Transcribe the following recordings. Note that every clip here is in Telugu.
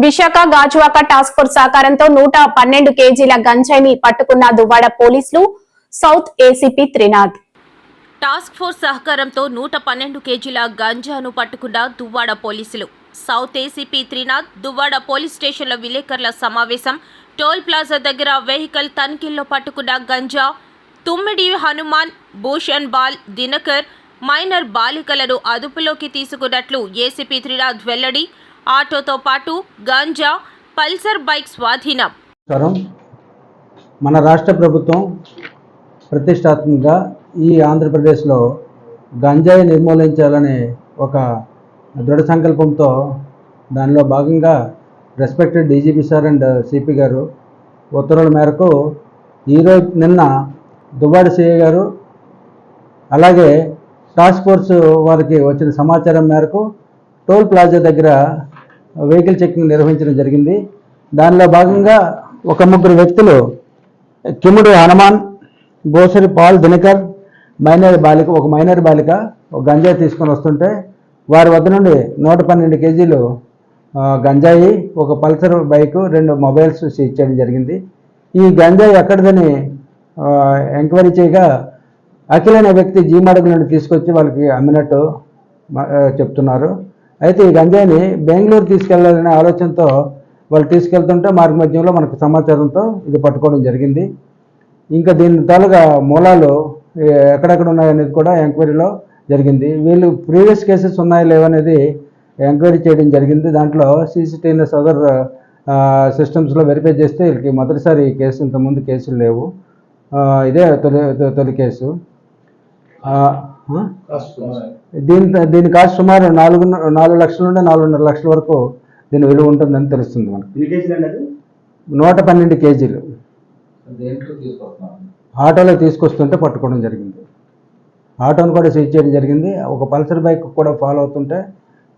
విశాఖ గాజువాక టాస్క్ ఫోర్స్ సహకారంతో 112 కేజీల గంజాయిని పట్టుకున్న దువ్వాడ పోలీసులు. South ACP Trinath. Task force సహకారంతో 112 కేజీల గంజాను పట్టుకున్న దువ్వాడ పోలీసులు. South ACP Trinath Duvvada police స్టేషన్లో విలేకరుల సమావేశం. టోల్ ప్లాజా దగ్గర వెహికల్ తనిఖీల్లో పట్టుకున్న గంజా, తుమ్మిడి హనుమాన్, భూషణ్ బాల్, దినకర్, మైనర్ బాలికలను అదుపులోకి తీసుకున్నట్లు ఏసీపీ త్రినాథ్ వెల్లడి. ఆటోతో పాటు గంజా, పల్సర్ బైక్ స్వాధీనం. మన రాష్ట్ర ప్రభుత్వం ప్రతిష్టాత్మకంగా ఈ ఆంధ్రప్రదేశ్లో గంజాయి నిర్మూలించాలనే ఒక దృఢ సంకల్పంతో దానిలో భాగంగా respected DGP sir and CP గారు ఉత్తర్వుల మేరకు నిన్న దువ్వాడ సిఐ గారు అలాగే టాస్క్ ఫోర్స్ వారికి వచ్చిన సమాచారం మేరకు టోల్ ప్లాజా దగ్గర వెహికల్ చెకింగ్ నిర్వహించడం జరిగింది. దానిలో భాగంగా ఒక ముగ్గురు వ్యక్తులు కిముడు హనుమాన్, గోసరి పాల్, దినకర్, ఒక మైనర్ బాలిక ఒక గంజాయి తీసుకొని వస్తుంటే వారి వద్ద నుండి 112 కేజీలు గంజాయి, ఒక పల్సర్ బైకు, 2 మొబైల్స్ సీజ్ చేయడం జరిగింది. ఈ గంజాయి ఎక్కడిదని ఎంక్వైరీ చేయగా అఖిల్ అనే వ్యక్తి జీమాడగ నుండి తీసుకొచ్చి వాళ్ళకి అమ్మినట్టు చెప్తున్నారు. అయితే ఈ గంజాయిని బెంగళూరు తీసుకెళ్లాలనే ఆలోచనతో వాళ్ళు తీసుకెళ్తుంటే మార్గ మధ్యంలో మనకు సమాచారంతో ఇది పట్టుకోవడం జరిగింది. ఇంకా దీని తాలూగా మూలాలు ఎక్కడెక్కడ ఉన్నాయనేది కూడా ఎంక్వైరీలో జరిగింది. వీళ్ళు ప్రీవియస్ కేసెస్ ఉన్నాయో లేవనేది ఎంక్వైరీ చేయడం జరిగింది. దాంట్లో సీసీటీవీఎస్ అదర్ సిస్టమ్స్లో వెరిఫై చేస్తే వీళ్ళకి మొదటిసారి కేసు, ఇంతకుముందు కేసులు లేవు. ఇదే తొలి కేసు. దీని కాస్ట్ సుమారు 4 లక్షల నుండి 4.5 లక్షల వరకు దీని విలువ ఉంటుందని తెలుస్తుంది మనకు. 112 కేజీలు ఆటోలో తీసుకొస్తుంటే పట్టుకోవడం జరిగింది. ఆటోను కూడా సీజ్ చేయడం జరిగింది. ఒక పల్సర్ బైక్ కూడా ఫాలో అవుతుంటే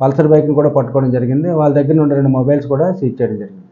పల్సర్ బైక్ని కూడా పట్టుకోవడం జరిగింది. వాళ్ళ దగ్గర నుండి 2 మొబైల్స్ కూడా సీజ్ చేయడం జరిగింది.